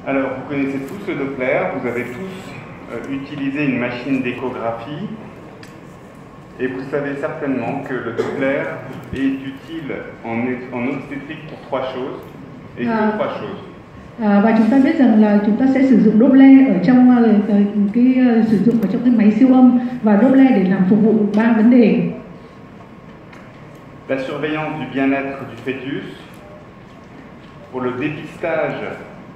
Alors, vous connaissez tous le Doppler, vous avez tous utilisé une machine d'échographie et vous savez certainement que le Doppler est utile en obstétrique pour trois choses et que trois choses. Và chúng ta biết rằng là chúng ta sẽ sử dụng Doppler ở trong sử dụng ở trong cái máy siêu âm và Doppler để làm phục vụ ba vấn đề. La surveillance du bien-être du fœtus, pour le dépistage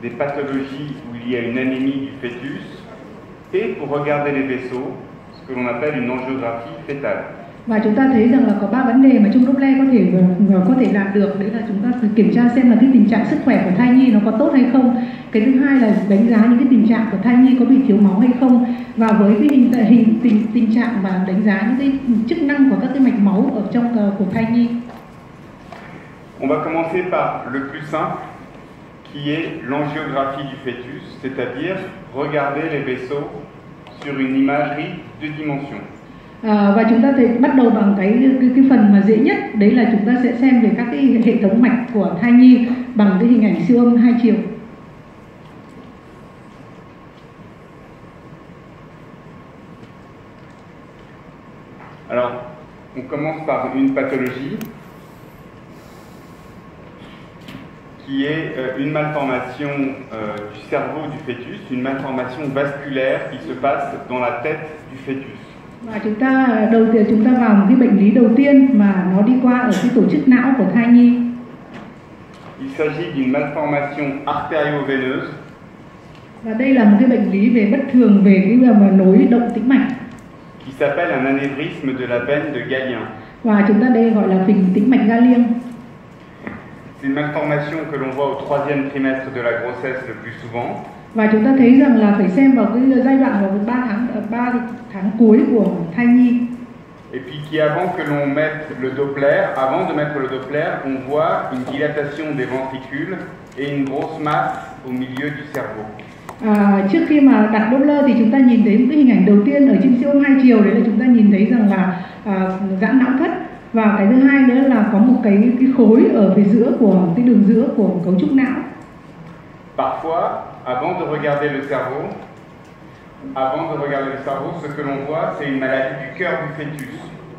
des pathologies où il y a une anémie du fœtus, et pour regarder les vaisseaux, ce que l'on appelle une angiographie fœtale. Và chúng ta thấy rằng là có ba vấn đề mà trong Doppler có thể làm được, đấy là chúng ta phải kiểm tra xem là cái tình trạng sức khỏe của thai nhi nó có tốt hay không. Cái thứ hai là đánh giá những cái tình trạng của thai nhi có bị thiếu máu hay không, và với cái tình trạng và đánh giá những cái chức năng của các cái mạch máu ở trong của thai nhi. On va commencer par le plus simple, qui est l'angiographie du fœtus, c'est-à-dire regarder les vaisseaux sur une imagerie deux dimensions. Và chúng ta bắt đầu bằng cái phần mà dễ nhất, đấy là chúng ta sẽ xem về các cái hệ thống mạch của thai nhi bằng cái hình ảnh siêu âm hai chiều. Alors, on commence par une pathologie qui est une malformation du cerveau du fœtus, une malformation vasculaire qui se passe dans la tête du fœtus. Và chúng ta vào một cái bệnh lý đầu tiên mà nó đi qua ở cái tổ chức não của thai nhi. Il s'agit d'une malformation artério-veineuse. Và đây là một cái bệnh lý về bất thường về cái nối động tĩnh mạch. Qui s'appelle un anévrisme de la veine de Galien. Và chúng ta đây gọi là phình tĩnh mạch Galien. C'est une malformation que l'on voit au troisième trimestre de la grossesse le plus souvent. Và chúng ta thấy rằng là phải xem vào cái giai đoạn vào 3 tháng cuối của thai nhi. Et puis qui avant que l'on mette le Doppler, avant de mettre le Doppler, on voit une dilatation des ventricules et une grosse masse au milieu du cerveau. Trước khi mà đặt Doppler thì chúng ta nhìn thấy một cái hình ảnh đầu tiên ở trên siêu âm hai chiều, đấy là chúng ta nhìn thấy rằng là giãn não thất, và cái thứ hai nữa là có một cái khối ở phía giữa của cái đường giữa của cấu trúc não. Parfois, avant de regarder le cerveau, ce que l'on voit, c'est une maladie du cœur du fœtus.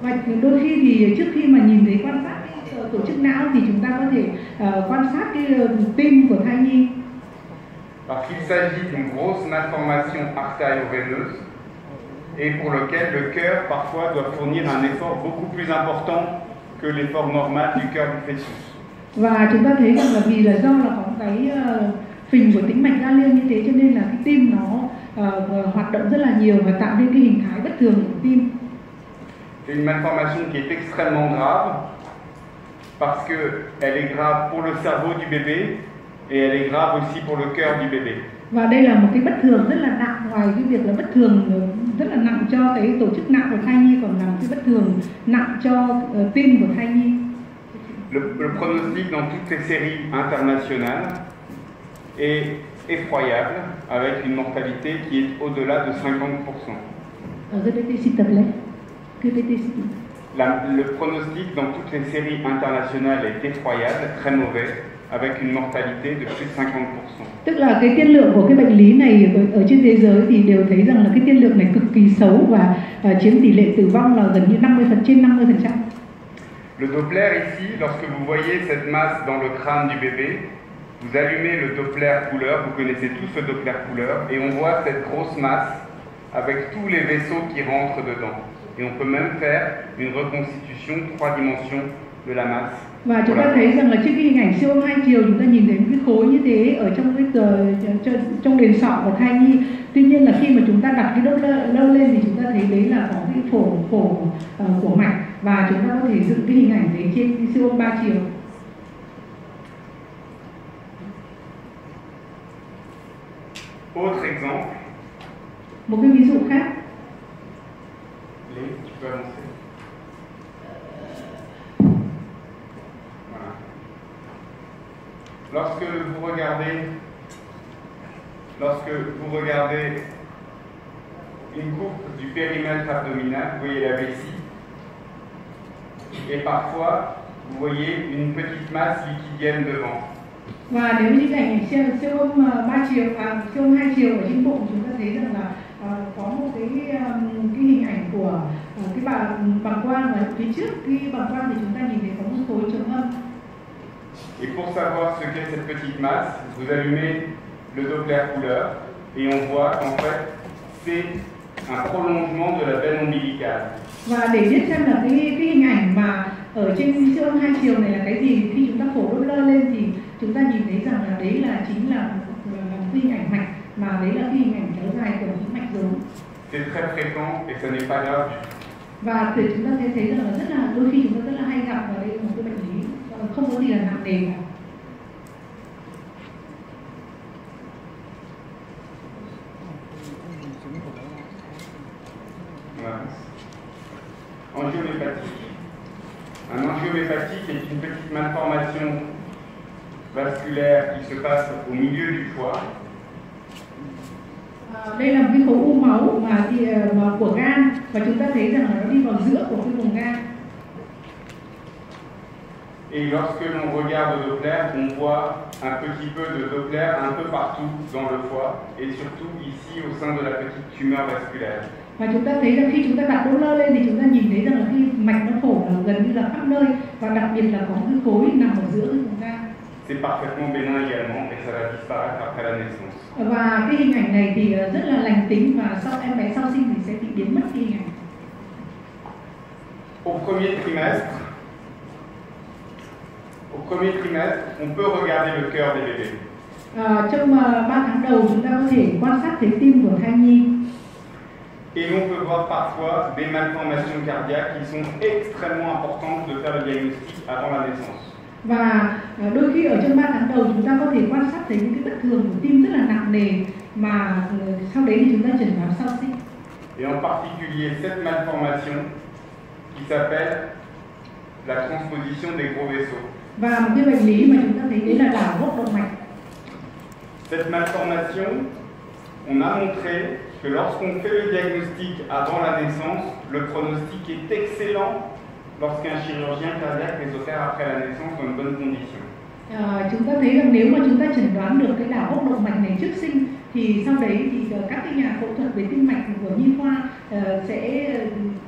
Và đôi khi thì trước khi mà nhìn thấy quan sát cái tổ chức não thì chúng ta có thể quan sát cái tim của thai nhi. Parce qu'il s'agit d'une grosse malformation artério-veineuse et pour lequel le cœur parfois doit fournir un effort beaucoup plus important que l'effort normal du cœur du fœtus. Và chúng ta thấy rằng là vì là do là có cái phình của tĩnh mạch Galien như thế cho nên là cái tim nó hoạt động rất là nhiều và tạo nên cái hình thái bất thường của tim. C'est une malformation qui est extrêmement grave parce que elle est grave pour le cerveau du bébé et elle est grave aussi pour le cœur du bébé. Và đây là một cái bất thường rất là nặng, ngoài cái việc là bất thường rất là nặng cho cái tổ chức não của thai nhi, còn là một cái bất thường nặng cho tim của thai nhi. Le pronostic dans toutes les séries internationales est effroyable, avec une mortalité qui est au-delà de 50%. Le pronostic dans toutes les séries internationales est effroyable, très mauvais, avec une mortalité de plus de 50%. Tức là cái tiên lượng của cái bệnh lý này ở trên thế giới thì đều thấy rằng là cái tiên lượng này cực kỳ xấu và chiếm tỷ lệ tử vong là gần như 50%. Le Doppler ici, lorsque vous voyez cette masse dans le crâne du bébé, vous allumez le Doppler couleur, vous connaissez tous le Doppler couleur, et on voit cette grosse masse avec tous les vaisseaux qui rentrent dedans. Et on peut même faire une reconstitution 3 dimensions de la masse. Và chúng ta thấy rằng là trên cái hình ảnh siêu âm hai chiều chúng ta nhìn thấy cái khối như thế ở trong đền sọ của thai nhi. Tuy nhiên là khi mà chúng ta đặt cái Doppler lên thì chúng ta thấy đấy là có cái phổ của mạch, và chúng ta có thể dựng cái hình ảnh đấy trên cái siêu âm 3 chiều. Autre exemple. Một cái ví dụ khác. Tu peux avancer. Voilà. Lorsque vous regardez une coupe du périmètre abdominal, vous voyez la vessie, et parfois vous voyez une petite masse liquidienne devant. Và nếu như ảnh siêu âm 3 chiều, siêu âm 2 chiều ở trên bụng, chúng ta thấy rằng là có một cái hình ảnh của cái bàng quang, và phía trước cái bàng quang thì chúng ta nhìn thấy có một khối chống âm. Et pour savoir ce qu'est cette petite masse, vous allumez le Doppler couleur et on voit qu'en fait c'est un prolongement de la veine ombilicale. Và để biết xem là cái hình ảnh mà ở trên siêu âm 2 chiều này là cái gì, khi chúng ta phổ Doppler lên thì chúng ta nhìn thấy rằng là đấy là chính là một hình ảnh mạch, mà đấy là cái hình ảnh kéo dài của những mạch rốn. C'est très fréquent et ce n'est pas grave. Và thì chúng ta sẽ thấy rằng là rất là đôi khi chúng ta rất là hay gặp, và đây là một cái bệnh lý không có gì là nặng nề cả. Voilà. Angiomyopathie. Un angiomyopathie est une petite malformation vasculaire qui se passe au milieu du foie. Đây là một cái khối u máu mà của gan, và chúng ta thấy rằng là nó đi vào giữa của cái vùng gan. Et lorsque l'on regarde au Doppler, on voit un petit peu de Doppler un peu partout dans le foie et surtout ici au sein de la petite tumeur vasculaire. Và chúng ta thấy rằng khi chúng ta đặt Doppler lên thì chúng ta nhìn thấy rằng là khi mạch nó phổ là gần như là khắp nơi, và đặc biệt là có cái khối nằm ở giữa cái vùng gan. C'est parfaitement bénin également et ça va disparaître après la naissance. Và cái hình ảnh này thì rất là lành tính, và sau em bé sau sinh thì sẽ bị biến mất cái hình ảnh. Au premier trimestre, on peut regarder le cœur des bébés. Trong 3 tháng đầu chúng ta có thể quan sát thấy tim của thai nhi. Et l'on peut voir parfois des malformations cardiaques qui sont extrêmement importantes de faire le diagnostic avant la naissance. Và đôi khi ở trong 3 tháng đầu chúng ta có thể quan sát thấy những cái bất thường của tim rất là nặng nề, mà sau đấy thì chúng ta chẩn đoán sau sinh. Et en particulier cette malformation qui s'appelle la transposition des gros vaisseaux. Và một cái bệnh lý mà chúng ta thấy đấy là đảo gốc động mạch. Cette malformation, on a montré que lorsqu'on fait le diagnostic avant la naissance, le pronostic est excellent lorsqu'un chirurgien cardiaque les opère après la naissance dans une bonne condition. Chúng ta thấy rằng nếu mà chúng ta chẩn đoán được cái đảo gốc động mạch này trước sinh, thì sau đấy thì các cái nhà phẫu thuật về tim mạch của nhi khoa sẽ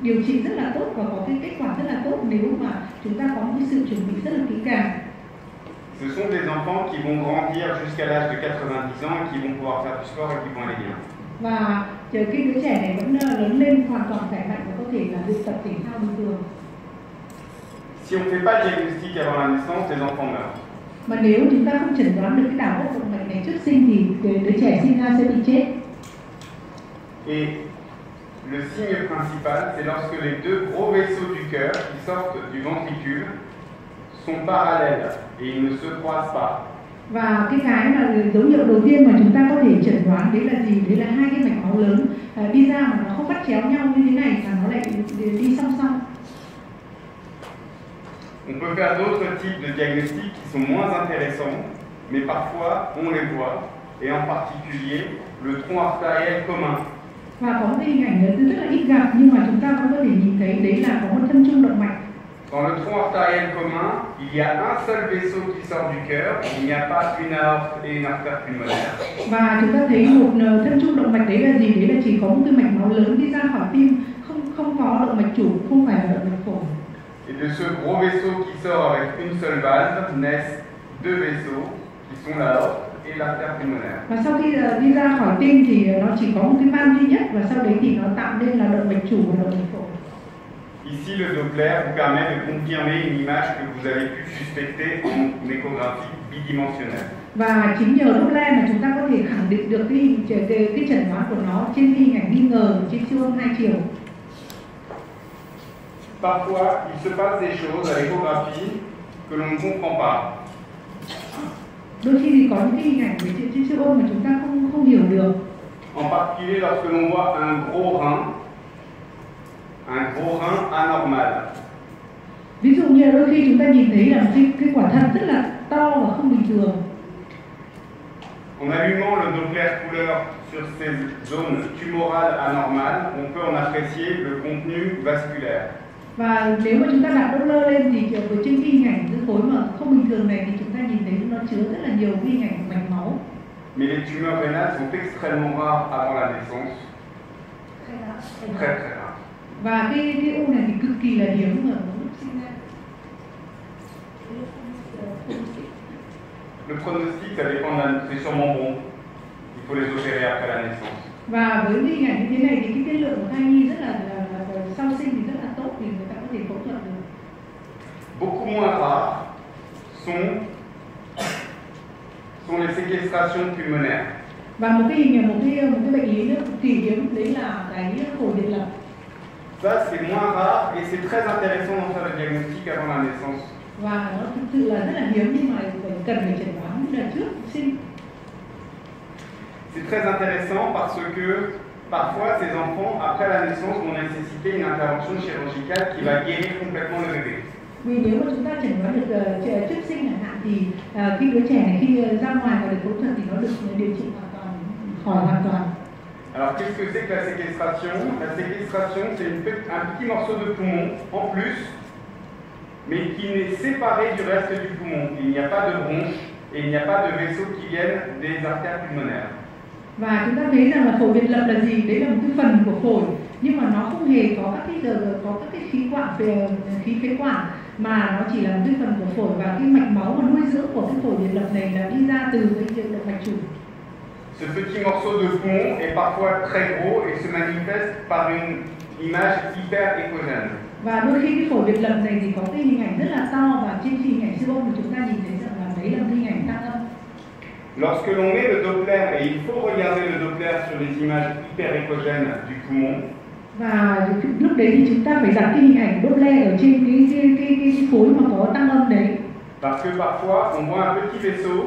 điều trị rất là tốt và có cái kết quả rất là tốt nếu mà chúng ta có một cái sự chuẩn bị rất là kỹ càng. Ce sont des enfants qui vont grandir jusqu'à l'âge de 90 ans et qui vont pouvoir faire du sport et qui vont aller bien. Và khi đứa trẻ này vẫn lớn lên hoàn toàn khỏe mạnh và có thể là luyện tập thể thao bình thường. Si on ne fait pas le diagnostic avant la naissance, les enfants meurent. Mà nếu chúng ta không chẩn đoán được cái đảo gốc động mạch này trước sinh thì đứa trẻ sinh ra sẽ bị chết. Et le signe principal, c'est lorsque les deux gros vaisseaux du cœur qui sortent du ventricule sont parallèles et ils ne se croisent pas. Và cái mà dấu hiệu đầu tiên mà chúng ta có thể chẩn đoán đấy là gì? Đấy là hai cái mạch máu lớn đi ra mà nó không bắt chéo nhau như thế này, mà nó lại đi song song. On peut faire d'autres types de diagnostics qui sont moins intéressants, mais parfois on les voit, et en particulier le tronc artériel commun. Và có một cái hình ảnh rất là ít gặp nhưng mà chúng ta cũng có thể nhìn thấy, đấy là có một thân trung động mạch. Dans le tronc artériel commun, il y a un seul vaisseau qui sort du cœur, il n'y a pas une aorte et une artère pulmonaire. Và chúng ta thấy một thân trung động mạch đấy là gì? Đấy là chỉ có một cái mạch máu lớn đi ra khỏi tim, không có động mạch chủ, không phải là động mạch phổi. Et de ce gros vaisseau qui sort avec une seule valve naissent deux vaisseaux qui sont l'aorte et l'artère pulmonaire. Và sau khi đi ra khỏi tim thì nó chỉ có một cái van duy nhất, và sau đấy thì nó tạo nên là động mạch chủ và động mạch phổi. Ici, le Doppler vous permet de confirmer une image que vous avez pu suspecter en échographie bidimensionnelle. Và chính nhờ Doppler mà chúng ta có thể khẳng định được cái chẩn đoán của nó trên cái hình ảnh nghi ngờ trên siêu âm 2 chiều. Parfois, il se passe des choses à l'échographie que l'on ne comprend pas. Đôi khi thì có những cái hình ảnh về trên siêu âm mà chúng ta không hiểu được. En particulier lorsque l'on voit un gros rein anormal. Ví dụ như đôi khi chúng ta nhìn thấy là cái quả thận rất là to và không bình thường. En allumant le Doppler couleur sur ces zones tumorales anormales, on peut en apprécier le contenu vasculaire. Và nếu mà chúng ta đặt Doppler lên thì trên cái hình ảnh cái khối mà không bình thường này thì chúng ta nhìn thấy nó chứa rất là nhiều cái hình ảnh của mạch máu. Mais les tumeurs rénales sont extrêmement rares avant la naissance. Très très rares. Và cái u này thì cực kỳ là hiếm ở lúc sinh ra. Le pronostic, ça dépend c'est sûrement bon. Il faut les opérer après la naissance. Và với cái hình ảnh như thế này thì cái tiên lượng của thai nhi rất là sau sinh thì rất là tốt, thì người ta có thể phẫu thuật được. Beaucoup moins rares sont les séquestrations pulmonaires. Và một cái bệnh lý nữa cực kỳ hiếm, đấy là cái phổi điện lập. Ça c'est moins rare et c'est très intéressant d'en faire le diagnostic avant la naissance. Và nó thực sự là rất là hiếm nhưng mà cần phải chẩn đoán là trước sinh. C'est très intéressant parce que parfois ces enfants après la naissance vont nécessiter une intervention chirurgicale qui va guérir complètement le bébé. Vì nếu mà chúng ta chẩn đoán được trước sinh chẳng hạn thì khi đứa trẻ này khi ra ngoài và được phẫu thuật thì nó được điều trị hoàn toàn, khỏi hoàn toàn. Alors qu'est-ce que c'est que la séquestration? La séquestration c'est un petit morceau de poumon en plus, mais qui est séparé du reste du poumon. Il n'y a pas de bronche et il n'y a pas de vaisseaux qui viennent des artères pulmonaires. Và chúng ta thấy rằng là phổi biệt lập là gì? Đấy là một cái phần của phổi, nhưng mà nó không hề có các cái khí phế quản, mà nó chỉ là một cái phần của phổi, và cái mạch máu và nuôi dưỡng của cái phổi biệt lập này là đi ra từ cái động mạch chủ. Ce petit morceau de poumon est parfois très gros et se manifeste par une image hyper échogène. Và đôi khi cái phổi biệt lập này thì có cái hình ảnh rất là to, và trên hình ảnh siêu âm thì chúng ta nhìn thấy rằng là đấy là một hình ảnh tăng âm. Lorsque l'on met le Doppler, et il faut regarder le Doppler sur les images hyperéchogènes du poumon. Và lúc đấy thì chúng ta phải đặt cái hình ảnh Doppler ở trên cái phối mà có tăng âm đấy. Parce que parfois on voit un petit vaisseau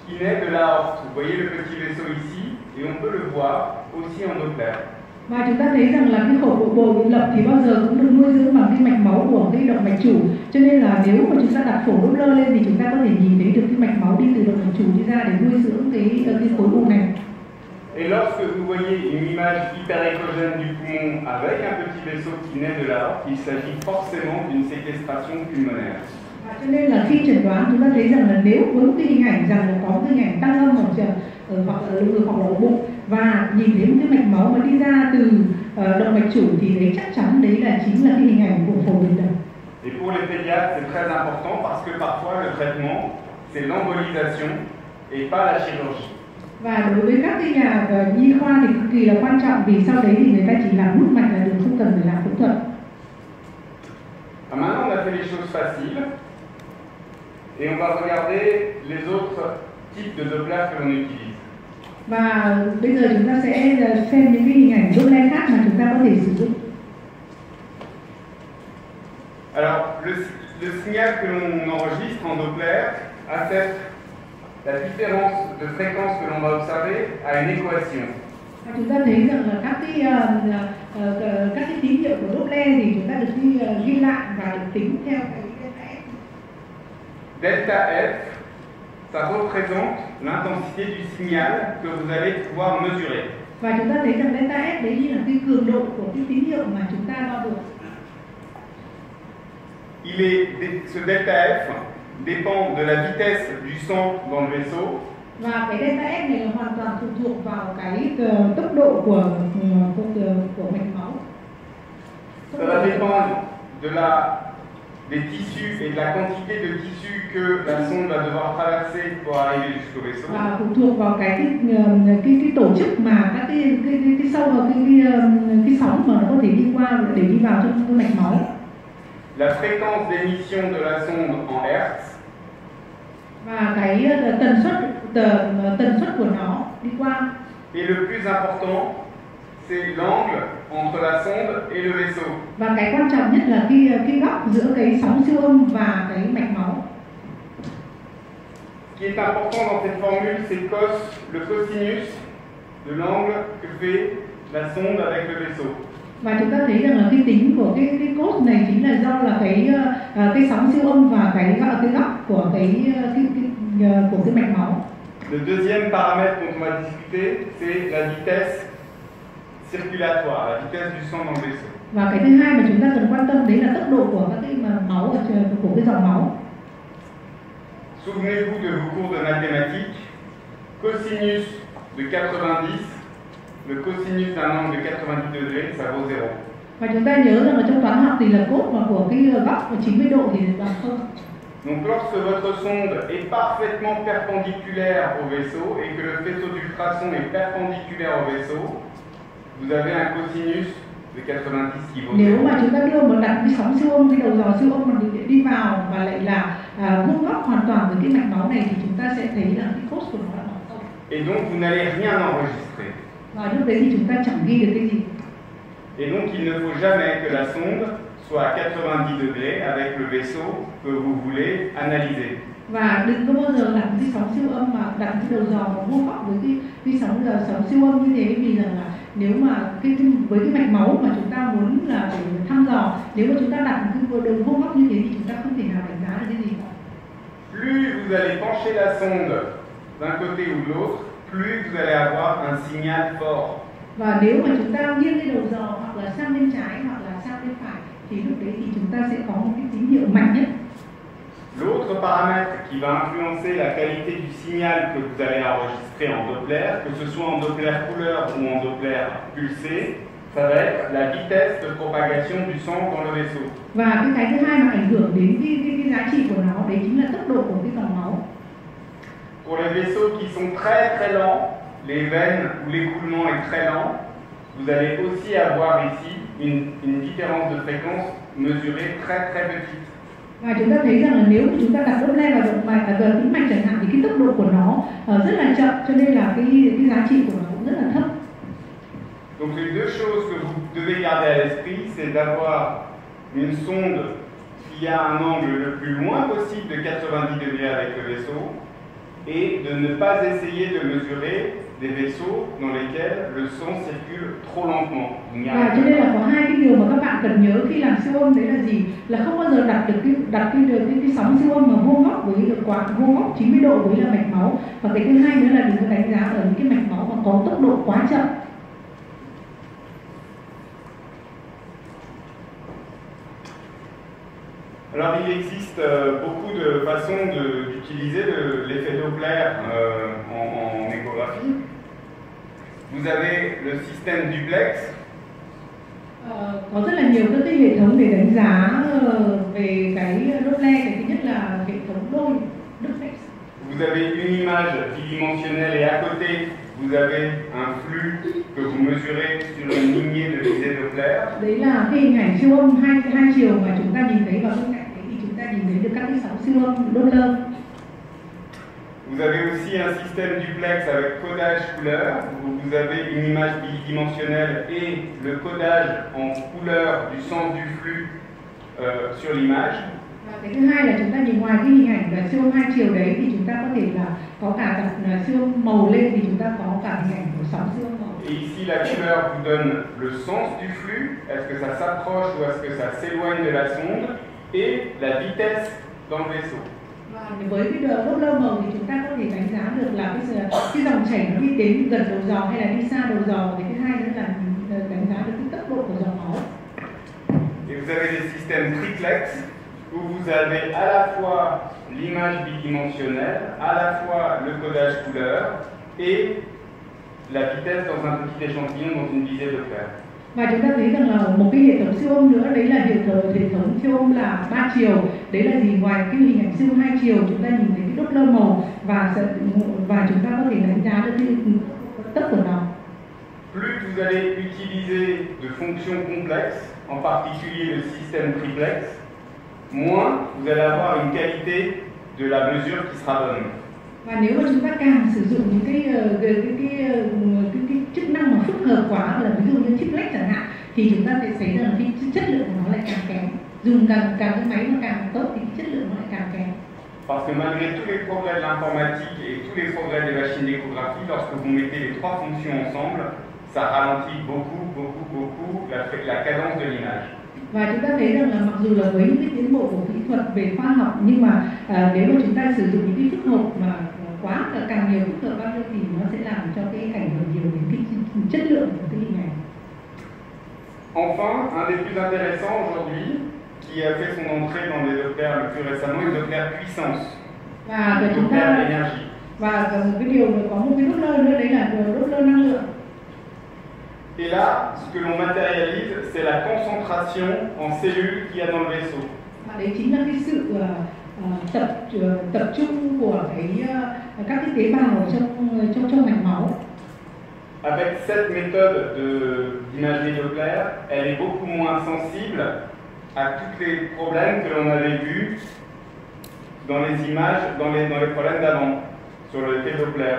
qui naît de l'aorte. Vous voyez le petit vaisseau ici, et on peut le voir aussi en Doppler. Và chúng ta thấy rằng là cái phổi biệt lập thì bao giờ cũng được nuôi dưỡng bằng cái mạch máu của cái động mạch chủ, cho nên là nếu mà chúng ta đặt phổi Doppler lên thì chúng ta có thể nhìn thấy được cái mạch máu đi từ động mạch chủ đi ra để nuôi dưỡng cái khối u này. Et lorsque vous voyez une image hyperéchogène du poumon avec un petit vaisseau qui naît de l'aorte, il s'agit forcément d'une séquestration pulmonaire. Cho nên là khi chẩn đoán chúng ta thấy rằng là nếu với một cái hình ảnh rằng là có cái hình ảnh tăng âm hoặc là lồng ngực hoặc là bụng, và nhìn thấy một cái mạch máu mà đi ra từ động mạch chủ thì đấy chắc chắn đấy là chính là cái hình ảnh của phổi biệt lập. Et pour les pédiatres, c'est très important parce que parfois le traitement, c'est l'embolisation et pas la chirurgie. Và đối với các cái nhà nhi khoa thì cực kỳ là quan trọng, vì sau đấy thì người ta chỉ làm hút mạch là được, không cần phải làm phẫu thuật. Maintenant, on a fait les choses faciles et on va regarder les autres types de Doppler que l'on utilise. Và bây giờ chúng ta sẽ xem những cái hình ảnh Doppler khác mà chúng ta có thể sử dụng. Alors, le signal que l'on enregistre en Doppler affecte la différence de fréquence que l'on va observer à une équation. Và chúng ta thấy rằng là các cái tín hiệu của Doppler thì chúng ta được ghi lại và được tính theo cái delta F. Delta F, ça représente l'intensité du signal que vous allez pouvoir mesurer. Và chúng ta thấy rằng delta F đấy như là cái cường độ của cái tín hiệu mà chúng ta đo được. Ce delta F dépend de la vitesse du sang dans le vaisseau. Và cái delta F này là hoàn toàn phụ thuộc vào cái tốc độ của mạch máu. Ça va dépendre des tissus et de la quantité de tissus que la sonde va devoir traverser pour arriver jusqu'au vaisseau. Và phụ thuộc vào cái tổ chức mà các cái sâu và cái sóng mà nó có thể đi qua để đi vào trong cái mạch máu. La fréquence d'émission de la sonde en Hertz. Và cái tần suất của nó đi qua. Et le plus important, c'est l'angle entre la sonde et le vaisseau. Và cái quan trọng nhất là cái góc giữa cái sóng siêu âm và cái mạch máu. Ce qui est important dans cette formule, c'est le cosinus de l'angle que fait la sonde avec le vaisseau. Và chúng ta thấy rằng là cái tính của cái cos này chính là do là cái sóng siêu âm và cái góc của cái mạch máu. Le deuxième paramètre dont on va discuter, c'est la vitesse circulatoire, la vitesse du sang dans le vaisseau. Và cái thứ hai mà chúng ta cần quan tâm đấy là tốc độ của các cái máu của cái dòng máu. Souvenez-vous de vos cours de mathématiques. Cosinus de 90, le cosinus d'un angle de 90 degrés, ça vaut 0. Và chúng ta nhớ rằng ở trong toán học thì là cốt mà của cái góc của 90 độ thì bằng 0. Donc lorsque votre sonde est parfaitement perpendiculaire au vaisseau et que le faisceau d'ultrasons est perpendiculaire au vaisseau, vous avez un cosinus de 90 qui vaut 0. Nếu mà chúng ta đưa một đặt cái sóng siêu âm, cái đầu dò siêu âm mà đi vào và lại là vuông góc hoàn toàn với cái mạch máu này thì chúng ta sẽ thấy là cái cos của nó là bằng 0. Et donc vous n'allez rien enregistrer. Và lúc đấy thì chúng ta chẳng ghi được cái gì. Et donc il ne faut jamais que la sonde soit à 90 degrés avec le vaisseau que vous voulez analyser. Và đừng có bao giờ đặt cái sóng siêu âm mà đặt cái đầu dò mà vuông góc với cái sóng siêu âm như thế, vì rằng là nếu mà với cái mạch máu mà chúng ta muốn là để thăm dò, nếu mà chúng ta đặt cái đường vuông góc như thế thì chúng ta không thể nào đánh giá được cái gì cả. Plus vous allez pencher la sonde d'un côté ou de l'autre, plus vous allez avoir un signal fort. Và nếu mà chúng ta nghiêng cái đầu dò hoặc là sang bên trái hoặc là sang bên phải thì lúc đấy thì chúng ta sẽ có một cái tín hiệu mạnh nhất. L'autre paramètre qui va influencer la qualité du signal que vous allez enregistrer en Doppler, que ce soit en Doppler couleur ou en Doppler pulsé, ça va être la vitesse de propagation du sang dans le vaisseau. Và cái thứ hai mà ảnh hưởng đến cái giá trị của nó đấy chính là tốc độ của cái dòng máu. Pour les vaisseaux qui sont très très lents, les veines où l'écoulement est très lent, vous allez aussi avoir ici une différence de fréquence mesurée très très petite. Và chúng ta thấy rằng là nếu chúng ta đặt Doppler vào động mạch và tĩnh mạch chẳng hạn thì cái tốc độ của nó rất là chậm, cho nên là cái giá trị của nó cũng rất là thấp. Donc les deux choses que vous devez garder à l'esprit, c'est d'avoir une sonde qui a un angle le plus loin possible de 90 degrés avec le vaisseau et de ne pas essayer de mesurer des vaisseaux dans lesquels le sang circule trop lentement. Và cho nên là có hai cái điều mà các bạn cần nhớ khi làm siêu âm, đấy là gì? Là không bao giờ đặt cái sóng siêu âm mà vuông góc với được quá vuông góc 90 độ với là mạch máu. Và cái thứ hai nữa là đừng có đánh giá ở những cái mạch máu mà có tốc độ quá chậm. Alors il existe beaucoup de façons d'utiliser l'effet Doppler en échographie. Vous avez le système duplex. Có rất là nhiều các cái hệ thống để đánh giá về cái Doppler. Cái thứ nhất là hệ thống đôi duplex. Vous avez une image bidimensionnelle et à côté vous avez un flux que vous mesurez sur une lignée de visée Doppler. Đấy là cái hình ảnh siêu âm hai chiều mà chúng ta nhìn thấy, vào bên cạnh đấy thì chúng ta nhìn thấy được các cái sóng siêu âm Doppler. Vous avez aussi un système duplex avec codage couleur, où vous avez une image bidimensionnelle et le codage en couleur du sens du flux sur l'image. Và cái thứ hai là chúng ta nhìn ngoài cái hình ảnh là siêu âm hai chiều đấy thì chúng ta có thể là có cả đặt siêu âm màu lên thì chúng ta có cả hình ảnh của sóng siêu âm màu. Et ici la couleur vous donne le sens du flux, est-ce que ça s'approche ou est-ce que ça s'éloigne de la sonde, et la vitesse dans le vaisseau. Và với cái Doppler màu thì chúng ta có thể đánh giá được là cái dòng chảy nó đi đến gần đầu dò hay là đi xa đầu dò. Cái thứ hai nữa là đánh giá được cái tốc độ của dòng máu. Et vous avez des systèmes triplex où vous avez à la fois l'image bidimensionnelle, à la fois le codage couleur et la vitesse dans un petit échantillon dans une visée Doppler. Và chúng ta thấy rằng là một cái hệ thống siêu âm nữa, đấy là hệ thống siêu âm là 3 chiều. Đấy là gì? Ngoài cái hình ảnh siêu âm 2 chiều, chúng ta nhìn thấy cái Doppler màu và chúng ta có thể đánh giá được cái tốc của nó. Plus vous allez utiliser de fonctions complexes, en particulier le système triplex, moins vous allez avoir une qualité de la mesure qui sera bonne. Và nếu mà chúng ta càng sử dụng những cái chức năng mà phức hợp quá, là ví dụ như triplex chẳng hạn, thì chúng ta sẽ thấy rằng cái chất lượng của nó lại càng kém. Dùng càng cái máy nó càng tốt thì cái chất lượng nó lại càng kém. Parce que malgré tous les progrès de l'informatique et tous les progrès des machines d'échographie, lorsque vous mettez les trois fonctions ensemble, ça ralentit beaucoup la cadence de l'image. Và chúng ta thấy rằng là mặc dù là với những cái tiến bộ của kỹ thuật về khoa học, nhưng mà nếu mà chúng ta sử dụng những cái phức hợp mà quá càng nhiều phức hợp bao nhiêu thì nó sẽ làm cho cái ảnh hưởng nhiều đến cái chất lượng của cái hình ảnh. Enfin, un des plus intéressants aujourd'hui, qui a fait son entrée dans les Doppler le plus récemment, est le Doppler puissance. Và le chúng Doppler ta énergie. và cái điều có một cái Doppler nữa, đấy là Doppler năng lượng. Et là, ce que l'on matérialise, c'est la concentration en cellules qu'il y a dans le vaisseau. Và đấy chính là cái sự tập trung của các cái tế bào trong mạch máu. Avec cette méthode d'imagerie Doppler, elle est beaucoup moins sensible à tous les problèmes que l'on avait vus dans les images, dans les problèmes d'avant, sur le effet Doppler.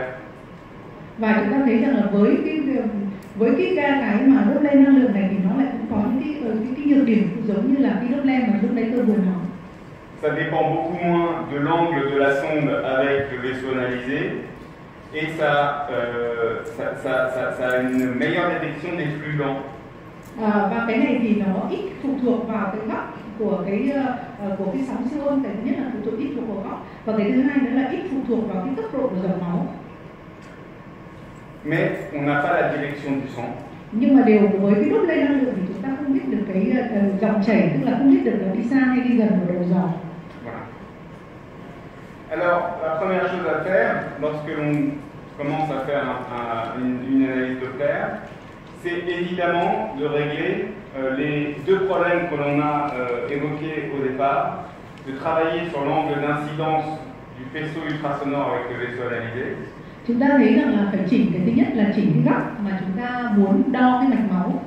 Và chúng ta thấy rằng là với cái mà Doppler năng lượng này thì nó lại cũng có những cái nhược điểm giống như là cái Doppler mà lúc đấy tôi vừa nói. Ça dépend beaucoup moins de l'angle de la sonde avec le vaisseau analysé et ça a une meilleure détection des flux lents. Và cái này thì nó ít phụ thuộc vào cái góc của cái sóng siêu âm. Cái thứ nhất là phụ thuộc ít thuộc vào góc, và cái thứ hai nữa là ít phụ thuộc vào cái tốc độ của dòng máu. Mais on n'a pas la direction du sang. Nhưng mà đều với cái Doppler năng lượng thì chúng ta không biết được cái dòng chảy, tức là không biết được là đi xa hay đi gần của đầu dòng. Voilà. Alors, la première chose à faire lorsque l'on commence à faire une analyse Doppler, c'est évidemment de régler les deux problèmes que l'on a évoqués au départ, de travailler sur l'angle d'incidence du faisceau ultrasonore avec le vaisseau analysé. Chúng ta thấy rằng là phải chỉnh cái thứ nhất là chỉnh cái góc mà chúng ta muốn đo cái mạch máu.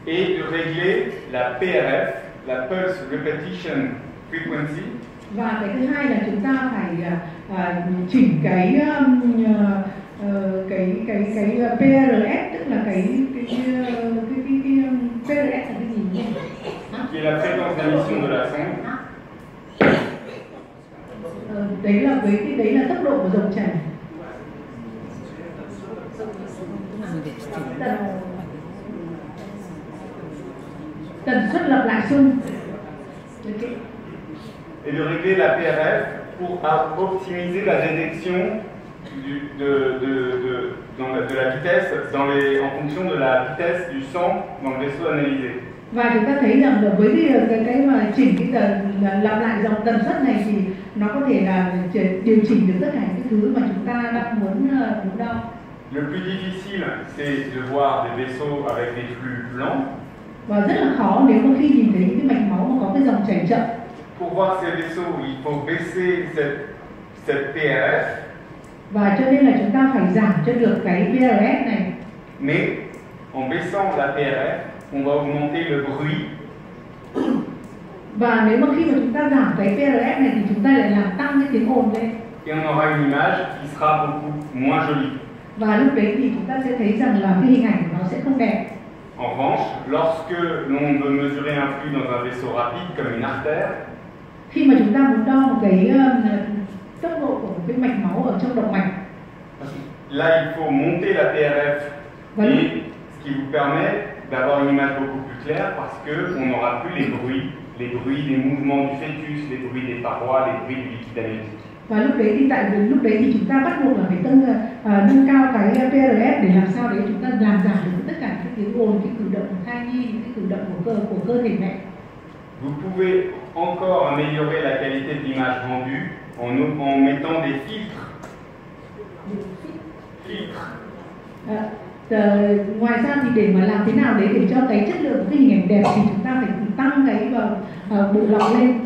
Et de régler la PRF, la Pulse Repetition Frequency. Và cái thứ hai là chúng ta phải chỉnh cái PRS, tức là cái PRS là cái gì nhỉ? Qui est la fréquence d'émission de la sonde. Đấy là tốc độ của dòng chảy. Tần suất lặp lại xung. Et de régler la PRF pour optimiser la détection de la vitesse en fonction de la vitesse du sang dans le vaisseau analysé. Và chúng ta thấy rằng là với cái mà chỉnh cái lặp lại dòng tần suất này thì nó có thể là điều chỉnh được tất cả những thứ mà chúng ta đang muốn đo. Le plus difficile, c'est de voir des vaisseaux avec des flux lents. Và rất là khó nếu mà khi nhìn thấy những cái mạch máu mà có cái dòng chảy chậm. Pour voir ces vaisseaux, il faut baisser cette PRF. Và cho nên là chúng ta phải giảm cho được cái PRS này. Mais en baissant la PRF, on va augmenter le bruit. Và nếu mà khi mà chúng ta giảm cái PRS này thì chúng ta lại làm tăng cái tiếng ồn lên. Et on aura une image qui sera beaucoup moins jolie. Và lúc đấy thì chúng ta sẽ thấy rằng là cái hình ảnh của nó sẽ không đẹp. En revanche, lorsque l'on veut mesurer un flux dans un vaisseau rapide comme une artère, khi mà chúng ta muốn đo một cái tốc độ của một cái mạch máu ở trong động mạch, là il faut monter la PRF, et ce qui vous permet d'avoir une image beaucoup plus claire parce qu'on n'aura plus les bruits des mouvements du fœtus, les bruits des parois, les bruits du liquide amniotique. Và lúc đấy thì chúng ta bắt buộc là phải nâng cao cái PRS để làm sao đấy chúng ta làm giảm được tất cả các tiếng ồn, cái cử động của thai nhi, những cái cử động của cơ thể mẹ. Vous pouvez encore améliorer la qualité de l'image rendue en mettant des filtres. Ngoài ra thì để mà làm thế nào đấy để cho cái chất lượng của cái hình ảnh đẹp thì chúng ta phải tăng cái bộ lọc lên.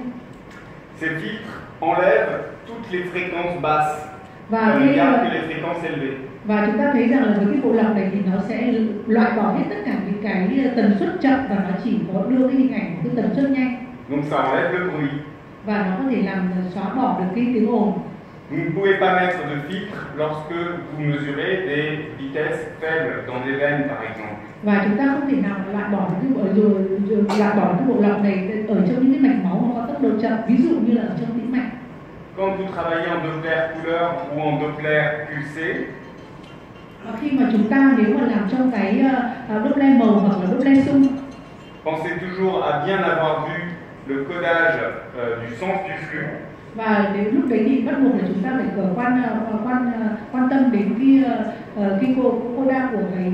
Ces filtres enlèvent toutes les fréquences basses. Và les fréquences élevées. Và chúng ta thấy rằng là với cái bộ lọc này thì nó sẽ loại bỏ hết tất cả những cái tần suất chậm và nó chỉ có đưa cái hình ảnh của cái tần suất nhanh. Donc ça enlève le bruit. Và nó có thể làm xóa bỏ được cái tiếng ồn. Vous ne pouvez pas mettre de filtre lorsque vous mesurez des vitesses faibles dans des veines par exemple. Và chúng ta không thể nào loại bỏ cái bộ lọc này ở trong những cái mạch máu mà có tốc độ chậm, ví dụ như là ở trong tĩnh mạch. Quand vous travaillez en Doppler couleur ou en Doppler pulsé, khi mà chúng ta nếu mà làm trong cái Doppler màu hoặc là Doppler xung, pensez toujours à bien avoir vu le codage du sens du flux. Và đến lúc đấy thì bắt buộc là chúng ta phải quan tâm đến cái coda của cái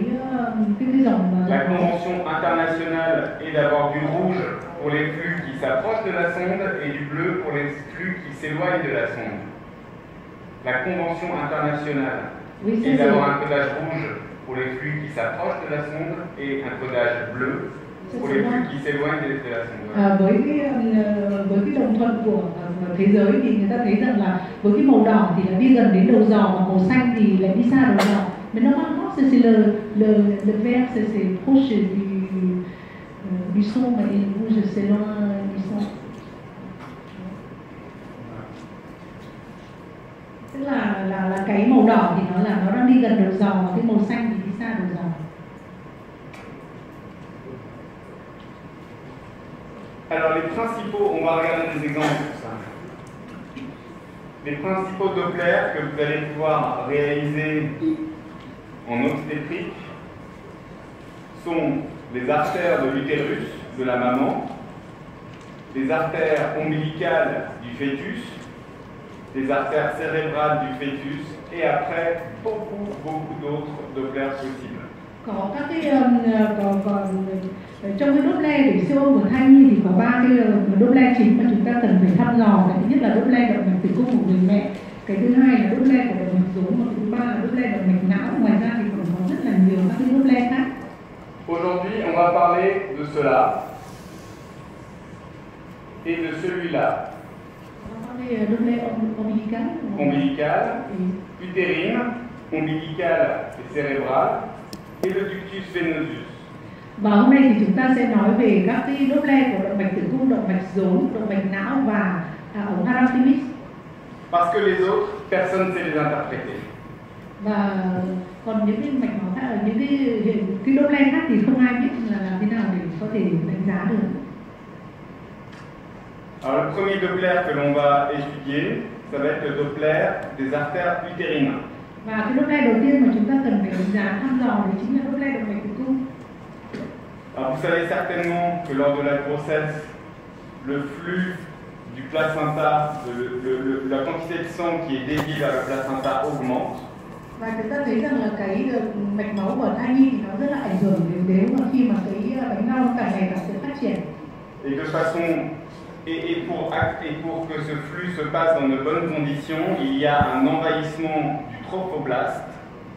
dòng. La convention internationale est d'avoir du rouge pour les flux qui s'approchent de la sonde et du bleu pour les flux qui s'éloignent de la sonde. La convention internationale est d'avoir un codage rouge pour les flux qui s'approchent de la sonde et un codage bleu pour les flux qui s'éloignent de la sonde. Với cái đồng thuận của thế giới thì người ta thấy rằng là với cái màu đỏ thì là đi gần đến đầu giò, và màu xanh thì lại đi xa đầu giò. Mais normalement c'est le vert c'est proche du son, mais le rouge c'est loin du son. Tức là cái màu đỏ thì nó đang đi gần đầu giò, và cái màu xanh thì đi xa đầu giò. Alors les principaux, on va regarder des exemples pour ça. Les principaux Doppler que vous allez pouvoir réaliser en obstétrique sont les artères de l'utérus de la maman, les artères ombilicales du fœtus, les artères cérébrales du fœtus, et après beaucoup d'autres Doppler possibles. Có các cái trong cái Doppler để siêu âm của thai nhi thì có 3 cái Doppler chính mà chúng ta cần phải thăm dò. Cái thứ nhất là Doppler động mạch tử cung của người mẹ, cái thứ hai là Doppler của động mạch rốn, và cái thứ ba là Doppler động mạch não. Ngoài ra thì còn có rất là nhiều các cái Doppler khác. Aujourd'hui, on va parler de cela et de celui-là. Doppler ombilical, utérine, ombilicale et cérébrale, et le ductus venosus. Và hôm nay thì chúng ta sẽ nói về các cái Doppler của động mạch tử cung, động mạch rốn, động mạch não và ống Archimedes. Parce que les autres, personne ne sait les interpréter. Và còn những cái mạch máu khác, những cái Doppler khác thì không ai biết là làm thế nào để có thể đánh giá được. Alors le premier Doppler que l'on va étudier, ça va être le Doppler des artères utérines. Và cái Doppler đầu tiên mà chúng ta cần phải đánh giá thăm dò đấy chính là Doppler động mạch tử cung. Alors vous savez certainement que lors de la grossesse, le flux du placenta, la quantité de sang qui est déviée vers le placenta augmente. Và chúng ta thấy rằng là cái mạch máu của thai nhi thì nó rất là ảnh hưởng đến mà khi mà cái bánh răng càng ngày càng sự phát triển. Et de façon et pour que ce flux se passe dans de bonnes conditions, il y a un envahissement du trophoblast,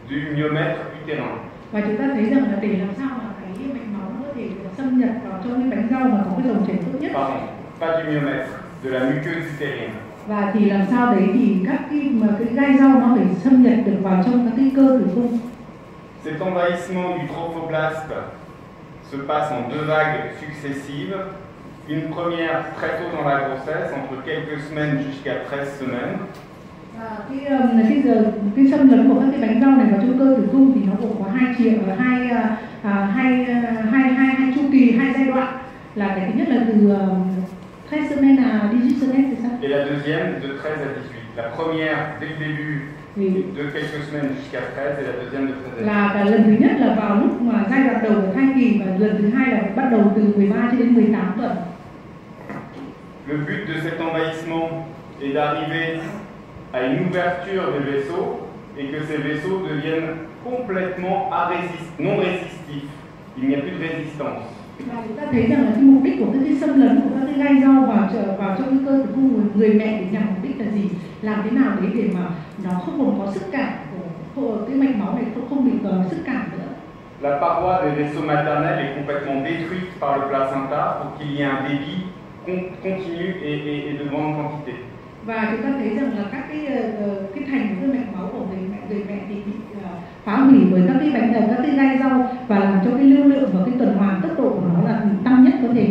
du myomètre utérin. Và chúng ta thấy rằng là để làm sao mà cái mạch máu nó có thể xâm nhập vào trong cái bánh răng mà có cái dòng chảy tốt nhất. Pardon, pas du myomètre, de la muqueuse utérine. Và thì làm sao đấy thì các cái gai rau nó phải xâm nhập được vào trong các cái cơ tử cung. Cet envahissement du trophoblast se passe en 2 vagues successives. Une première très tôt dans la grossesse, entre quelques semaines jusqu'à 13 semaines. Cái xâm lấn của các cái bánh rau này vào trong cơ tử cung thì nó gồm có hai chu kỳ, 2 giai đoạn. Là cái thứ nhất là từ 13 semaines à 18 semaines, c'est ça? Et la deuxième de 13 à 18. La première dès le début de quelques semaines jusqu'à 13 et la deuxième de 13 à 18. Là lần thứ nhất là vào lúc mà giai đoạn đầu của thai kỳ, và lần thứ hai là bắt đầu từ 13 cho đến 18 tuần. Le but de cet envahissement est d'arriver à une ouverture des vaisseaux et que ces vaisseaux deviennent complètement non résistifs. Il n'y a plus de résistance. Và chúng ta thấy rằng là cái mục đích của cái xâm lấn của các cái gai rau vào trong cái cơ tử cung của người mẹ để nhằm mục đích là gì? Làm thế nào đấy để mà nó không còn có sức cản của cái mạch máu này không bị có sức cản nữa. La paroi des vaisseaux maternels est complètement détruite par le placenta pour qu'il y ait un débit continu et de grande quantité. Và chúng ta thấy rằng là các cái thành của cái mạch máu của người mẹ thì bị phá hủy bởi các cái gai rau, và làm cho cái lưu lượng và cái tuần hoàn tốc độ của nó là tăng nhất có thể.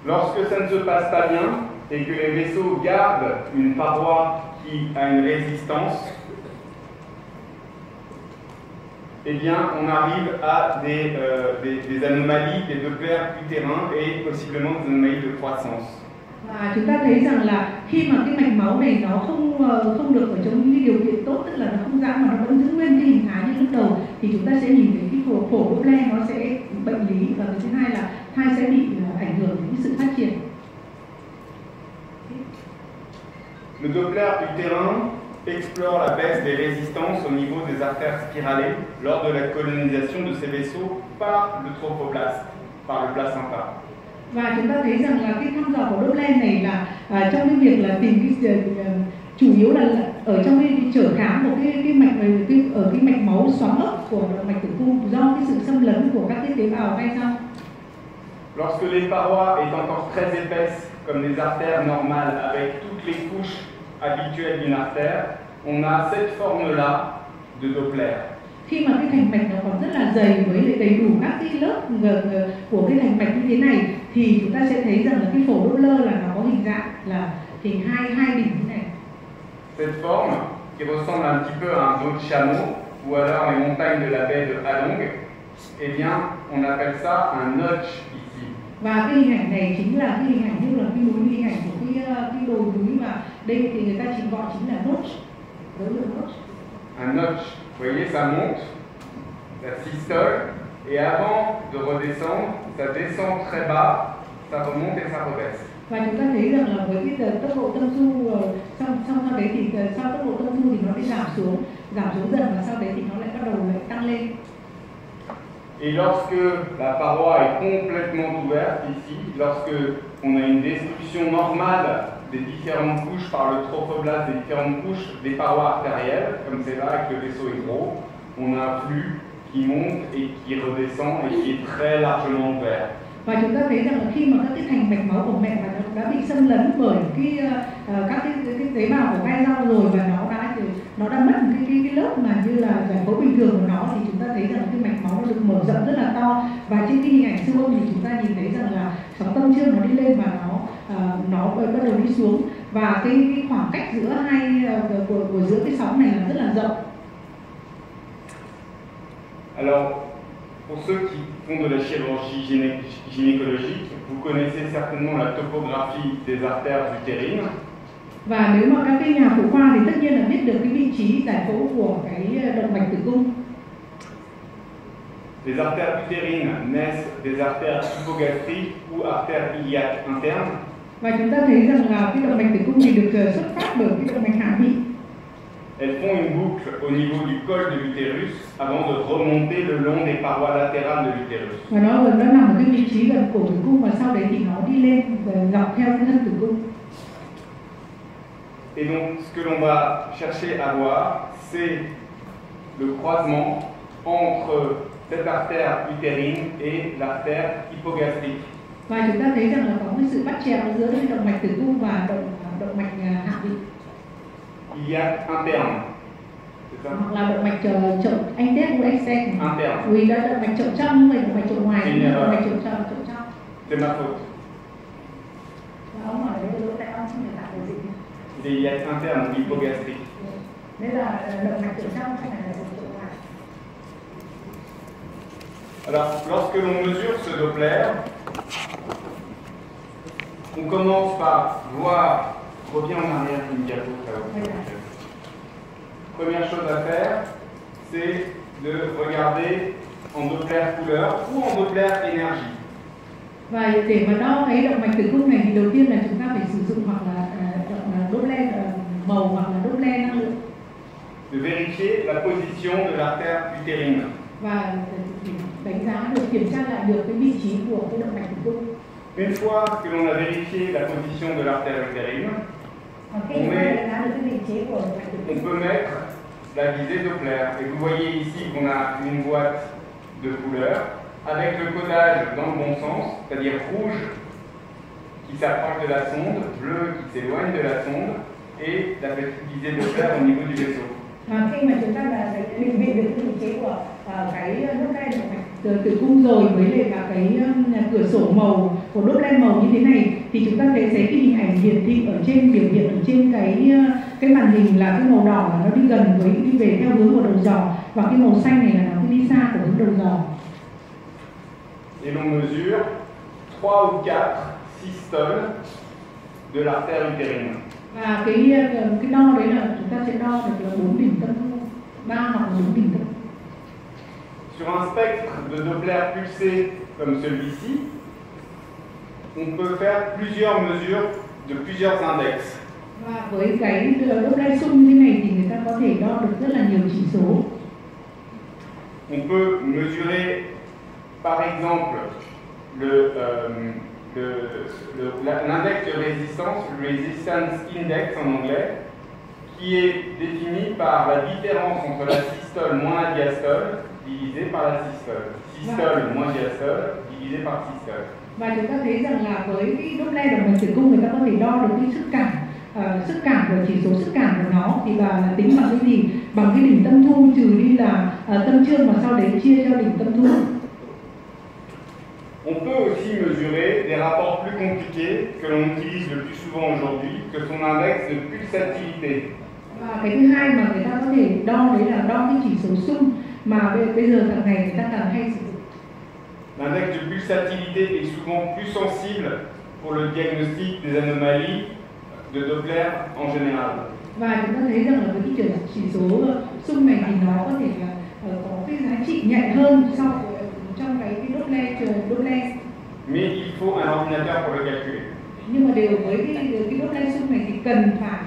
Lorsque ça ne se passe pas bien et que les vaisseaux gardent une paroi qui a une résistance, eh bien, on arrive à des anomalies, des Doppler utérins et possiblement des anomalies de croissance. Và chúng ta thấy rằng là khi mà cái mạch máu này nó không được ở trong những điều kiện tốt, tức là nó không giãn mà nó vẫn giữ nguyên cái hình thái như lúc đầu, thì chúng ta sẽ nhìn thấy cái phổi Doppler nó sẽ bệnh lý, và cái thứ hai là thai sẽ bị ảnh hưởng đến cái sự phát triển. Le Doppler utérin explore la baisse des résistances au niveau des artères spiralées lors de la colonisation de ces vaisseaux par le trophoblast, par le placenta. Và chúng ta thấy rằng là cái thăm dò của Doppler này là trong cái việc là tìm cái chủ yếu là ở trong cái trở khám một cái mạch ở cái mạch máu xoắn ốc của động mạch tử cung do cái sự xâm lấn của các cái tế bào gai sau. Lorsque les parois est encore très épaisses comme les artères normales avec toutes les couches habituelles d'une artère, on a cette forme-là de Doppler. Khi mà cái thành mạch nó còn rất là dày với lại đầy đủ các cái lớp của cái thành mạch như thế này thì chúng ta sẽ thấy rằng là cái phổ Doppler là nó có hình dạng là hình hai đỉnh như này. Cette forme qui ressemble un petit peu à un dos de chameau ou alors les montagnes de la baie de Halong, eh bien on appelle ça un notch ici. Và cái hình ảnh này chính là cái hình ảnh như là cái núi, hình ảnh của cái đồi núi mà đây thì người ta chỉ gọi chính là notch, dấu hiệu notch. Un notch, vous voyez, ça monte, la systole, et avant de redescendre, ça descend très bas, ça remonte et ça rebaisse. Và chúng ta thấy rằng là với cái tốc độ tâm du sau đấy thì sau tốc độ tâm du thì nó sẽ giảm xuống dần và sau đấy thì nó lại bắt đầu lại tăng lên. Et lorsque la paroi est complètement ouverte ici, lorsque on a une destruction normale des différentes couches par le trophoblast, des différentes couches des parois artérielles, comme c'est là avec le vaisseau est gros, on a un flux qui monte et qui redescend et qui est très largement ouvert. Và chúng ta thấy rằng là khi mà các cái thành mạch máu của mẹ mà nó đã bị xâm lấn bởi các cái tế bào của gai rau rồi và nó đã mất cái lớp mà như là giải phẫu bình thường của nó thì chúng ta thấy rằng cái mạch máu nó được mở rộng rất là to và trên cái hình ảnh siêu âm thì chúng ta nhìn thấy rằng là sóng tâm trương nó đi lên và nó bắt đầu đi xuống và cái khoảng cách giữa giữa cái sóng này là rất là rộng. Alors, pour ceux qui font de la chirurgie gynécologique, vous connaissez certainement la topographie des artères utérines. Và nếu mà các cái nhà phụ khoa thì tất nhiên là biết được cái vị trí giải phẫu của cái động mạch tử cung. Les artères utérines naissent des artères hypogastriques ou artères iliaques internes. Và chúng ta thấy rằng là cái động mạch tử cung thì được xuất phát bởi cái động mạch hạ vị. Elles font une boucle au niveau du col de l'utérus avant de remonter le long des parois latérales de l'utérus. Và nó nằm ở cái vị trí gần cổ tử cung và sau đấy thì nó đi lên dọc theo cái thân tử cung. Et donc, ce que l'on va chercher à voir, c'est le croisement entre cette artère utérine et l'artère hypogastrique. Và chúng ta thấy rằng là có một sự bắt chéo giữa cái động mạch tử cung và động mạch hạ vị. Iliaque interne, c'est ça? Hoặc là động mạch chậu anh tét ou externe. Interne. Vì đó động mạch chậu trong hay động mạch chậu ngoài, động mạch chậu trong. C'est ma faute. Ông hỏi đấy lỗ tai ông không thể tạo được gì. Il est iliaque interne ou hypogastrique. Đây là động mạch chậu trong hay là động mạch chậu ngoài? Alors, lorsque l'on mesure ce Doppler, on commence par voir. Reviens en arrière une diapo, ça va. Première chose à faire, c'est de regarder en Doppler couleur ou en Doppler énergie. Và để mà đo cái động mạch tử cung này thì đầu tiên là chúng ta phải sử dụng hoặc là Doppler màu hoặc là Doppler năng lượng. De vérifier la position de l'artère utérine. Và đánh giá được, kiểm tra lại được cái vị trí của cái động mạch tử cung. Une fois que l'on a vérifié la position de l'artère utérine, on peut mettre la visée Doppler. Et vous voyez ici qu'on a une boîte de couleurs avec le codage dans le bon sens, c'est-à-dire rouge qui s'approche de la sonde, bleu qui s'éloigne de la sonde et la petite visée Doppler au niveau du vaisseau. Khi mà chúng ta đã định vị được cái vị trí của cái nút gai động mạch tử cung rồi với lại cả cái cửa sổ màu của Doppler màu như thế này thì chúng ta thấy cái hình ảnh hiển thị ở trên biểu hiện ở trên cái màn hình là cái màu đỏ là nó đi gần với đi về theo hướng của đầu giò và cái màu xanh này là nó đi xa của hướng đầu giò. Et l'on mesure 3 ou 4 systoles de l'artère utérine. Và cái đo đấy là chúng ta sẽ đo được là 4 đỉnh tâm thu, 3 hoặc là 4 đỉnh tâm. Sur un spectre de Doppler pulsé comme celui-ci, on peut faire plusieurs mesures de plusieurs index. Và với cái Doppler xung như thế này thì người mesurer par exemple l'index de résistance, le resistance index en anglais, qui est défini par la différence entre la systole moins la diastole divisé par la systole. Systole moins diastole divisé par systole. Và chúng ta thấy rằng là với cái Doppler động mạch tử cung người ta có thể đo được cái sức cản của chỉ số sức cản của nó thì là tính bằng cái gì? Bằng cái đỉnh tâm thu trừ đi là tâm trương và sau đấy chia cho đỉnh tâm thu. On peut aussi mesurer des rapports plus compliqués que l'on utilise le plus souvent aujourd'hui, que son index de pulsatilité. Và cái thứ hai mà người ta có thể đo đấy là đo cái chỉ số xung mà bây giờ thằng này người ta càng hay sử dụng. L'index de pulsatilité est souvent plus sensible pour le diagnostic des anomalies de Doppler en général. Và chúng ta thấy rằng là với cái chỉ số xung này thì nó có thể là có cái giá trị nhạy hơn trong cái Doppler. Mais il faut un ordinateur pour le calculer. Nhưng mà đều với cái Doppler xung này thì cần phải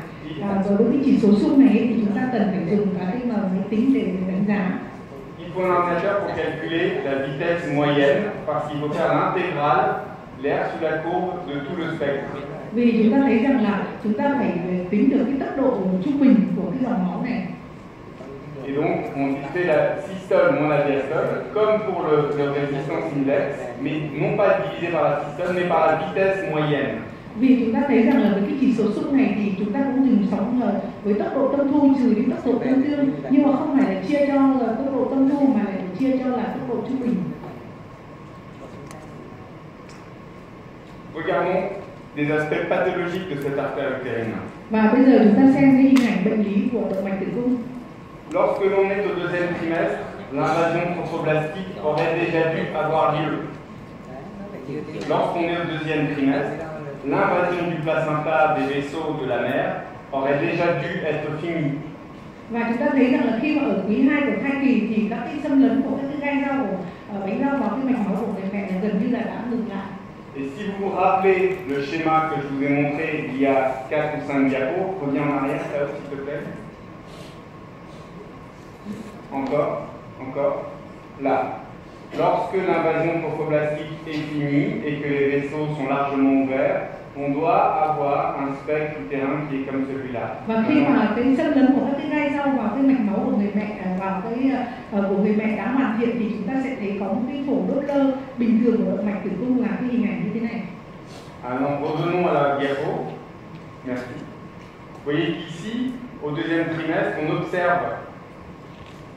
với cái chỉ số xung này thì chúng ta cần phải dùng cái máy tính để đánh giá. Il faut un ordinateur pour calculer la vitesse moyenne parce qu'il faut faire l'intégrale, l'air sous la courbe de tout le spectre. Vì chúng ta thấy rằng là chúng ta phải tính được cái tốc độ trung bình của cái dòng máu này. Et donc, on fait la systole moins la diastole, comme pour le résistance index, mais non pas divisé par la systole, mais par la vitesse moyenne. Vì chúng ta thấy rằng là với cái chỉ số xung này thì chúng ta cũng dùng sóng với tốc độ tâm thu trừ đi tốc độ tâm tương, nhưng mà không phải là chia cho tốc độ tâm thu mà lại chia cho là tốc độ trung bình. Regardons des aspects pathologiques de cette artère utérine. Và bây giờ chúng ta xem cái hình ảnh bệnh lý của động mạch tử cung. Lorsque l'on est au deuxième trimestre, l'invasion trophoblastique aurait déjà dû avoir lieu. Lorsqu'on est au deuxième trimestre, l'invasion du placenta des vaisseaux de la mère aurait déjà dû être finie. Và chúng ta thấy rằng là khi mà ở quý 2 của thai kỳ thì các cái xâm lấn của các cái gai rau của bánh rau vào cái mạch máu của người mẹ là gần như là đã ngừng lại. Et si vous vous rappelez le schéma que je vous ai montré il y a 4 ou 5 diapos, reviens en arrière, s'il te plaît. Encore. Là. Lorsque l'invasion trophoblastique est finie et que les vaisseaux sont largement ouverts, on doit avoir un spectre utérin qui est comme celui-là. Và khi mà cái xâm lấn của các cái gai rau vào cái mạch máu của người mẹ vào cái của người mẹ đã hoàn thiện thì chúng ta sẽ thấy có một cái phổ Doppler bình thường của động mạch tử cung là cái hình ảnh như thế này. Alors revenons à la diapo. Merci. Vous voyez qu'ici, au deuxième trimestre, on observe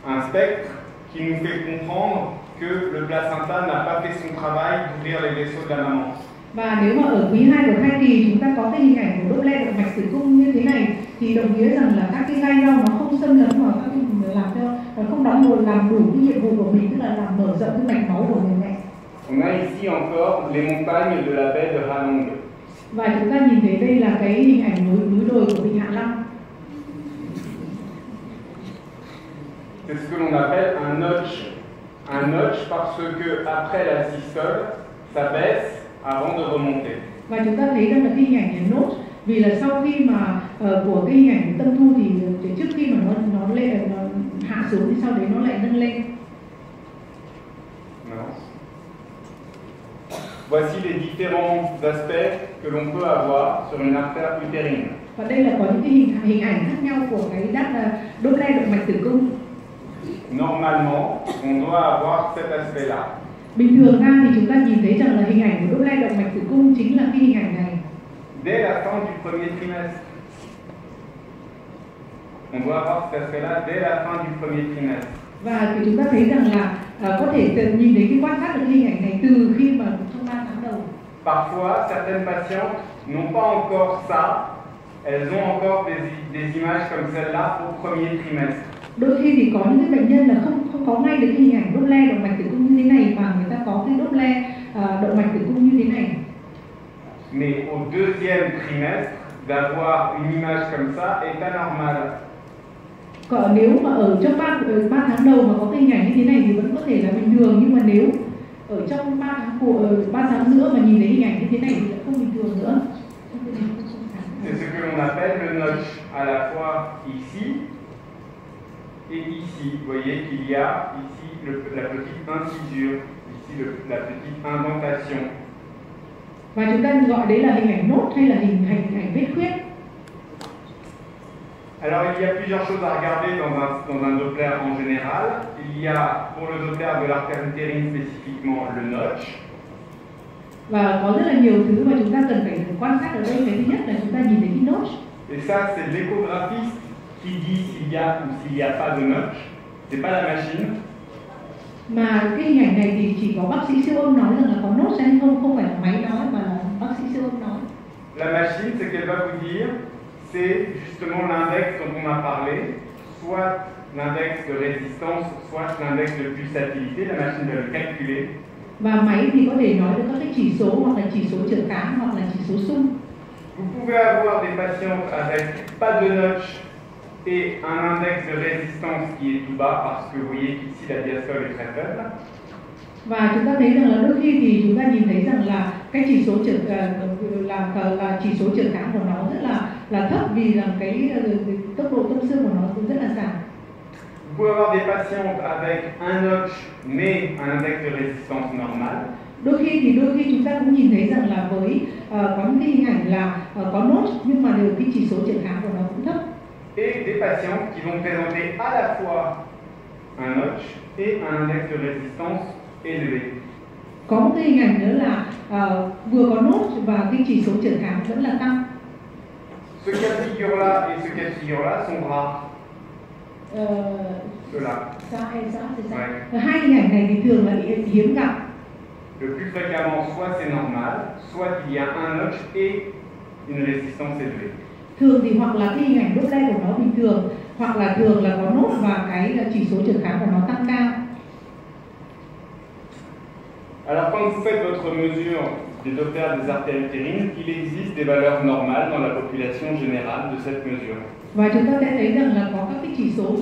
un spectre qui nous fait comprendre que le placenta n'a pas fait son travail d'ouvrir les vaisseaux de la maman. Và nếu mà ở quý 2 của thai kỳ chúng ta có cái hình ảnh của Doppler động mạch tử cung như thế này thì đồng nghĩa rằng là các cái gai rau nó không xâm lấn vào các cái làm cho không làm đủ cái nhiệm vụ của mình, tức là làm mở rộng cái mạch máu của người mẹ. On a ici encore les montagnes de la baie de Halong. Và chúng ta nhìn thấy đây là cái hình ảnh núi đồi của Vịnh Hạ Long. C'est ce que l'on appelle un notch. Un notch parce que après la systole, ça baisse avant de remonter. Và chúng ta thấy rằng là cái hình ảnh này nốt vì là sau khi mà của cái hình ảnh tâm thu thì trước khi mà nó lên nó hạ xuống thì sau đấy nó lại nâng lên. Non. Voici les différents aspects que l'on peut avoir sur une artère utérine. Và đây là có những cái hình ảnh khác nhau của cái Doppler động mạch tử cung. Normalement, on doit avoir cet aspect-là. Bình thường ra thì chúng ta nhìn thấy rằng là hình ảnh của Doppler động mạch tử cung chính là cái hình ảnh này. Dès la fin du premier trimestre. On doit avoir cet aspect-là dès la fin du premier trimestre. Và thì chúng ta thấy rằng là có thể nhìn thấy cái quan sát được cái hình ảnh này từ khi mà trong 3 tháng đầu. Parfois, certaines patientes n'ont pas encore ça. Elles ont encore des images comme celle-là au premier trimestre. Đôi khi thì có những cái bệnh nhân là không có ngay được cái hình ảnh Doppler động mạch tử cung như thế này mà người ta có cái Doppler động mạch tử cung như thế này. Mais au deuxième trimestre, d'avoir une image comme ça est anormal. Còn nếu mà ở trong 3 tháng đầu mà có cái hình ảnh như thế này thì vẫn có thể là bình thường, nhưng mà nếu ở trong 3 tháng nữa mà nhìn thấy hình ảnh như thế này thì lại không bình thường nữa. C'est ce que l'on appelle le notch, à la fois ici Et ici, vous voyez qu'il y a ici la petite incisure, ici la petite indentation. Và chúng ta gọi đấy là hình ảnh nốt hay là hình ảnh vết khuyết. Alors il y a plusieurs choses à regarder dans un Doppler en général. Il y a pour le Doppler de l'artère utérine spécifiquement le notch. Và có rất là nhiều thứ mà chúng ta cần phải quan sát ở đây. Cái thứ nhất là chúng ta nhìn thấy cái notch. Et ça c'est l'échographiste qui dit s'il y a ou s'il n'y a pas de notch. C'est pas la machine. Mà cái hình ảnh này thì chỉ có bác sĩ siêu âm nói rằng là có nốt hay không phải là máy nói mà là bác sĩ siêu âm nói. La machine, c'est qu'elle va vous dire, c'est justement l'index dont on a parlé, soit l'index de résistance, soit l'index de pulsatilité. La machine va le calculer. Và máy thì có thể nói được các cái chỉ số hoặc là chỉ số trở kháng hoặc là chỉ số xung. Vous pouvez avoir des patients avec pas de notch et un index de résistance qui est tout bas parce que vous voyez qu'ici la diastole est très faible. Và chúng ta thấy rằng là đôi khi thì chúng ta nhìn thấy rằng là cái chỉ số là chỉ số trở kháng của nó rất là thấp vì rằng cái tốc độ tâm xương của nó cũng rất là giảm. Vous pouvez avoir des patients avec un notch mais un index de résistance normal. Đôi khi chúng ta cũng nhìn thấy rằng là với có những cái hình ảnh là có nốt nhưng mà đều cái chỉ số trở kháng của nó cũng thấp. Et des patients qui vont présenter à la fois un notch et un index de résistance élevé. Có một cái hình ảnh nữa là vừa có nốt và cái chỉ số trở kháng vẫn là tăng. Ce cas de figure-là et ce cas de figure-là sont rares. Ceux-là. Ouais. Hai hình ảnh này thì thường là hiếm gặp. Le plus fréquemment, soit c'est normal, soit il y a un notch et une résistance élevée. Thường thì hoặc là cái hình ảnh Doppler của nó bình thường, hoặc là thường là có nốt và cái chỉ số trở kháng của nó tăng cao. Alors quand vous faites votre mesure des Doppler des artères utérines, il existe des valeurs normales dans la population générale de cette mesure. Và chúng ta sẽ thấy rằng là có các cái chỉ số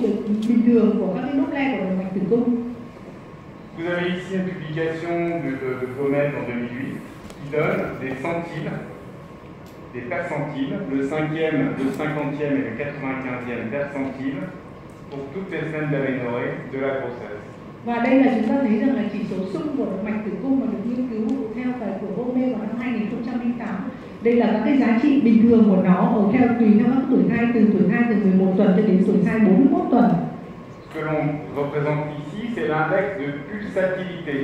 bình thường của các cái Doppler của động mạch tử cung. Vous avez ici une publication de Gomez en 2008 qui donne des centiles, des percentiles, le 5e, le 50e et le 95e percentile pour toutes les semaines d'aménorrhée de la grossesse. Và đây là chúng ta thấy rằng là chỉ số xung của động mạch tử cung mà được nghiên cứu theo bài của Gomez vào năm 2008. Đây là các cái giá trị bình thường của nó tùy theo các tuổi thai, từ tuổi thai từ 11 tuần cho đến tuổi thai 41 tuần. Ce que l'on représente ici, c'est l'index de pulsatilité.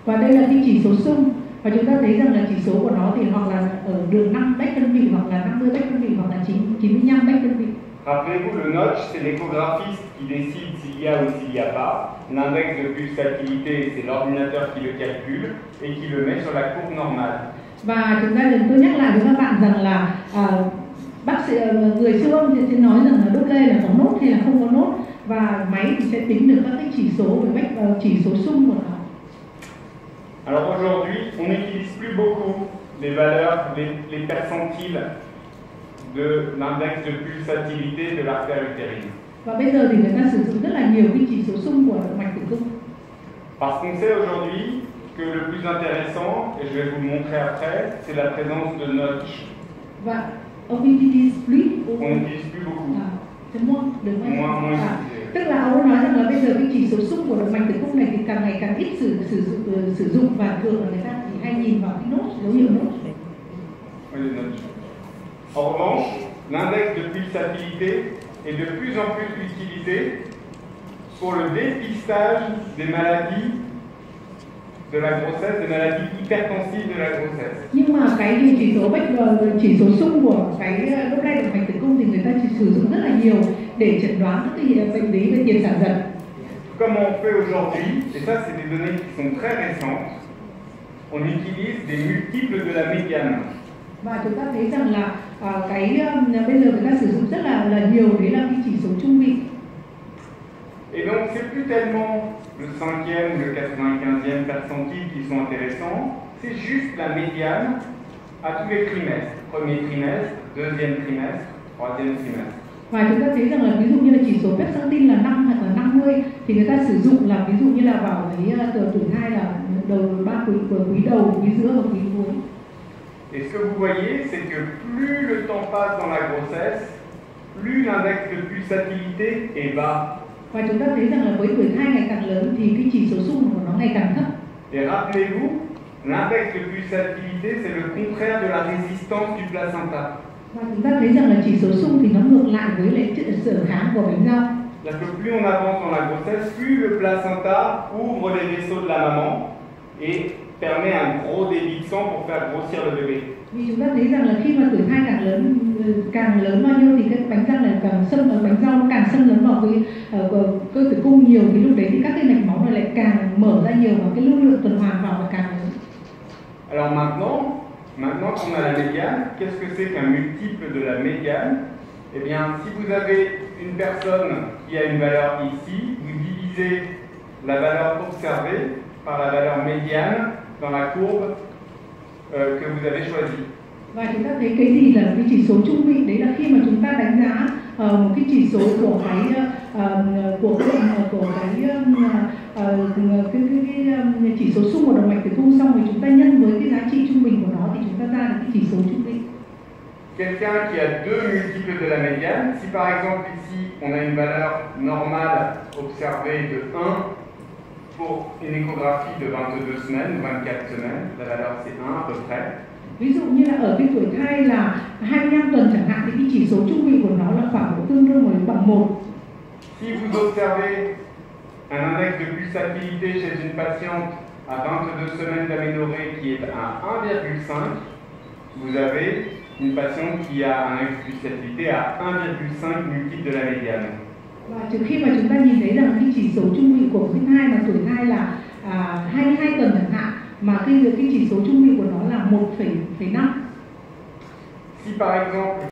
Và đây là cái chỉ số xung. Và chúng ta thấy rằng là chỉ số của nó thì hoặc là ở đường 5 Becquerel hoặc là 50 Becquerel hoặc là 95 Becquerel. Rappelez-vous, le notch, c'est l'échographiste qui décide s'il y a ou s'il n'y a pas. L'index de pulsatilité, c'est l'ordinateur qui le calcule et qui le met sur la courbe normale. Và chúng ta tôi nhắc lại với các bạn rằng là bác sĩ người siêu âm thì sẽ nói rằng là Doppler là có nốt hay là không có nốt, và máy thì sẽ tính được các cái chỉ số về chỉ số xung của nó. Alors aujourd'hui, on n'utilise plus beaucoup les valeurs, les percentiles de l'index de pulsatilité de l'artère utérine. Và bây giờ thì người ta sử dụng rất là nhiều cái chỉ số xung của động mạch tử cung. Parce qu'on sait aujourd'hui que le plus intéressant, et je vais vous le montrer après, c'est la présence de notch. Và on n'utilise plus beaucoup. Moins. Tức là ông nói rằng là bây giờ cái chỉ số xung của động mạch tử cung này thì càng ngày càng ít sử dụng, và thường là người ta chỉ hay nhìn vào cái nốt, dấu hiệu nốt. En revanche, l'index de pulsatilité est de plus en plus utilisé pour le dépistage des maladies de la grossesse, des maladies hypertensives de la grossesse. Nhưng mà cái chỉ số xung của cái Doppler động mạch tử cung thì người ta chỉ sử dụng rất là nhiều để chẩn đoán các cái bệnh lý về tiền sản giật. Comment on fait aujourd'hui, et ça c'est des données qui sont très récentes, on utilise des multiples de la médiane. Và chúng ta thấy rằng là bây giờ người ta sử dụng rất là nhiều, đấy là cái chỉ số trung vị. Et donc c'est plus tellement le 5e ou le 95e percentile qui sont intéressants, c'est juste la médiane à tous les trimestres, premier trimestre, deuxième trimestre, troisième trimestre. Và chúng ta thấy rằng là ví dụ như là chỉ số percentile là 5 hoặc là 50 thì người ta sử dụng là ví dụ như là vào cái tuổi thai là đầu 3 quý đầu, quý giữa và quý cuối. Et ce que vous voyez, c'est que plus le temps passe dans la grossesse, plus l'index de pulsatilité est bas. Và chúng ta thấy rằng là với tuổi thai ngày càng lớn thì cái chỉ số xung của nó ngày càng thấp. Et rappelez-vous, l'index de pulsatilité, c'est le contraire de la résistance du placenta. Và chúng ta thấy rằng là chỉ số xung thì nó ngược lại với lại sở kháng của bánh rau. C'est-à-dire que plus on avance dans la grossesse, plus le placenta ouvre les vaisseaux de la maman et permet un gros débit de sang pour faire grossir le bébé. Vì chúng ta thấy rằng là khi mà tuổi thai càng lớn bao nhiêu thì cái bánh răng này bánh rau nó càng xâm lấn vào cái cơ tử cung nhiều, thì lúc đấy thì các cái mạch máu này lại càng mở ra nhiều và cái lưu lượng tuần hoàn vào là càng lớn. Alors maintenant qu'on a la médiane, qu'est-ce que c'est qu'un multiple de la médiane? Eh bien, si vous avez une personne qui a une valeur ici, vous divisez la valeur observée par la valeur médiane dans la courbe que vous avez choisie. Và chúng ta thấy cái gì là cái chỉ số trung bình, đấy là khi mà chúng ta đánh giá một cái chỉ số của cái chỉ số xung của động mạch tử cung, xong rồi chúng ta nhân với cái giá trị trung bình của nó thì chúng ta ra được cái chỉ số trung bình. Quelqu'un qui a deux multiples de la médiane, si par exemple ici on a une valeur normale observée de 1 pour une échographie de 22 semaines, 24 semaines, la valeur c'est 1 à peu près. Ví dụ như là ở cái tuổi thai là 25 tuần chẳng hạn thì cái chỉ số trung bình của nó là khoảng tương đương với bằng 1. Si vous observez un index de pulsatilité chez une patiente à 22 semaines d'aménorrhée qui est à 1,5, vous avez une patiente qui a un index de pulsatilité à 1,5 multiple de la médiane. Và trước khi mà chúng ta nhìn thấy rằng cái chỉ số trung bình của cái thai mà tuổi thai là 22 tuần chẳng hạn, mà cái chỉ số trung bình của nó là 1,5. Si par exemple